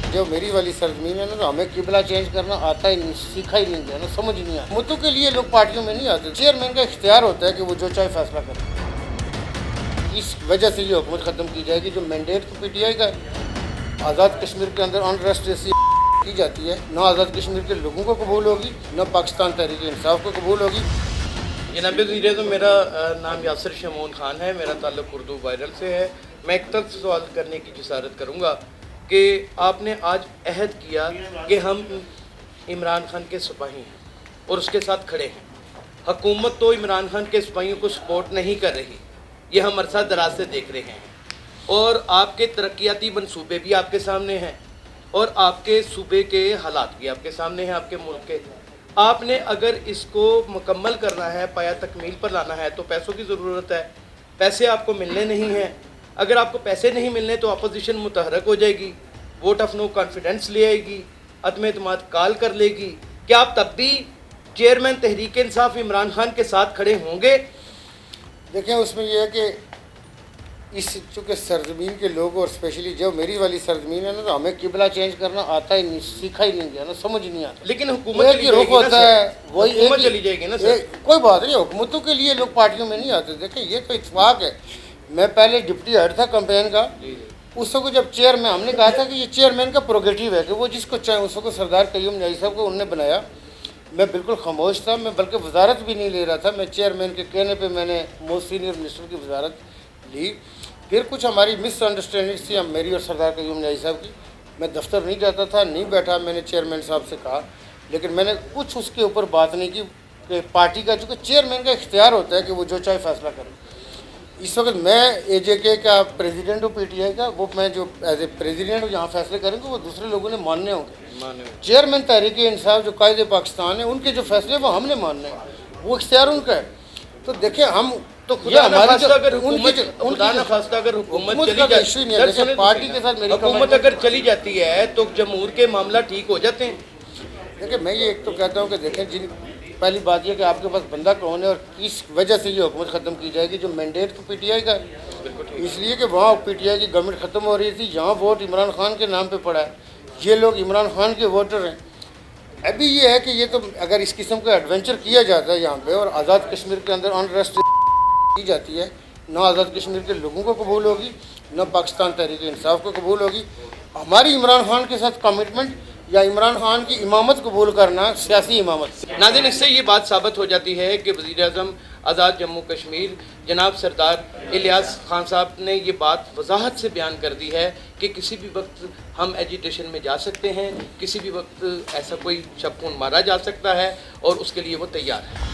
जो मेरी वाली सरजमीन है ना, तो हमें किबला चेंज करना आता ही नहीं, सीखा ही नहीं गया ना, समझ ही नहीं आता। मुद्दों के लिए लोग पार्टियों में नहीं आते। चेयरमैन का इख्तियार होता है कि वो जो चाहे फैसला करे। इस वजह से ये हुकूमत ख़त्म की जाएगी जो मैंडेट तो PTI का है। आज़ाद कश्मीर के अंदर अनरेस्ट जैसी की जाती है, ना आज़ाद कश्मीर के लोगों को कबूल होगी, ना पाकिस्तान तहरीक इंसाफ को कबूल होगी। जनाब वज़ीर-ए-आज़म, मेरा नाम यासिर शमून खान है, मेरा ताल्लुक़ उर्दू वायरल से है। मैं एक तल्ख़ सवाल करने की जसारत करूँगा कि आपने आज अहद किया कि हम इमरान खान के सिपाही हैं और उसके साथ खड़े हैं। हुकूमत तो इमरान खान के सिपाहियों को सपोर्ट नहीं कर रही, ये हम अरसा दराज से देख रहे हैं। और आपके तरक्याती मनसूबे भी आपके सामने हैं और आपके सूबे के हालात भी आपके सामने हैं, आपके मुल्क के। आपने अगर इसको मुकम्मल करना है, पाया तकमील पर लाना है, तो पैसों की ज़रूरत है। पैसे आपको मिलने नहीं हैं। अगर आपको पैसे नहीं मिलने तो अपोजिशन मुतहरक हो जाएगी, वोट ऑफ नो कॉन्फिडेंस ले आएगी, अदम एतमाद काल कर लेगी। क्या आप तब भी चेयरमैन तहरीक इंसाफ इमरान खान के साथ खड़े होंगे? देखें, उसमें यह है कि इस चूँकि सरजमीन के लोग और स्पेशली जो मेरी वाली सरजमीन है ना, तो हमें किबला चेंज करना आता ही नहीं, सीखा ही नहीं गया ना, समझ ही नहीं आता। लेकिन हुकूमत की रुख होता है, वही हुकूमत चली जाएगी ना सर। कोई बात नहीं, हुकूमतों के लिए लोग पार्टियों में नहीं आते। देखें, ये तो इत्तेफाक है। मैं पहले डिप्टी हेड था कैंपेन का, उस वक्त जब चेयरमैन, हमने कहा था कि ये चेयरमैन का प्रोगेटिव है कि वो जिसको चाहे, उस वक्त सरदार कयूम न्याजी साहब को उन्होंने बनाया। मैं बिल्कुल खामोश था, मैं बल्कि वजारत भी नहीं ले रहा था। मैं चेयरमैन के कहने पे मैंने मोस्ट सीनियर मिनिस्टर की वजारत ली। फिर कुछ हमारी मिसअंडरस्टैंडिंग थी मेरी और सरदार कयूम न्याजी साहब की। मैं दफ्तर नहीं जाता था, नहीं बैठा। मैंने चेयरमैन साहब से कहा, लेकिन मैंने कुछ उसके ऊपर बात नहीं की कि पार्टी का, चूँकि चेयरमैन का इख्तियार होता है कि वो जो चाहे फैसला करे। इस वक्त मैं AJK का प्रेसिडेंट हूँ, PTI का, वो मैं जो एज ए प्रेसिडेंट हूँ, जहाँ फैसले करेंगे वो दूसरे लोगों ने मानने होंगे। चेयरमैन तहरीक इंसाफ जो कायदे पाकिस्तान है, उनके जो फैसले वो हमने मानने हैं, वो इख्तियार उनका है। तो देखिए, हम तो खुदा हमारी अगर पार्टी के साथ मेरी हुकूमत अगर चली जाती है तो जमहूर के मामला ठीक हो जाते हैं। देखिए, मैं ये एक तो कहता हूँ कि देखें, जिन पहली बात यह कि आपके पास बंदा कौन है और किस वजह से ये हुकूमत ख़त्म की जाएगी। जो मैंडेट तो PTI का है, इसलिए कि वहाँ PTI की गवर्नमेंट ख़त्म हो रही थी, यहाँ वोट इमरान खान के नाम पे पड़ा है। ये लोग इमरान खान के वोटर हैं। अभी ये है कि ये तो अगर इस किस्म का एडवेंचर किया जाता है यहाँ पे और आज़ाद कश्मीर के अंदर अनरेस्ट की जाती है, ना आज़ाद कश्मीर के लोगों को कबूल होगी, ना पाकिस्तान तहरीक इंसाफ को कबूल होगी। हमारी इमरान खान के साथ कमिटमेंट या इमरान खान की इमामत कबूल करना सियासी इमामत। नाज़रीन, इससे ये बात साबित हो जाती है कि वज़ीर-ए-आज़म आज़ाद जम्मू कश्मीर जनाब सरदार इलियास खान साहब ने ये बात वजाहत से बयान कर दी है कि किसी भी वक्त हम एजिटेशन में जा सकते हैं, किसी भी वक्त ऐसा कोई शख्स मारा जा सकता है और उसके लिए वो तैयार है।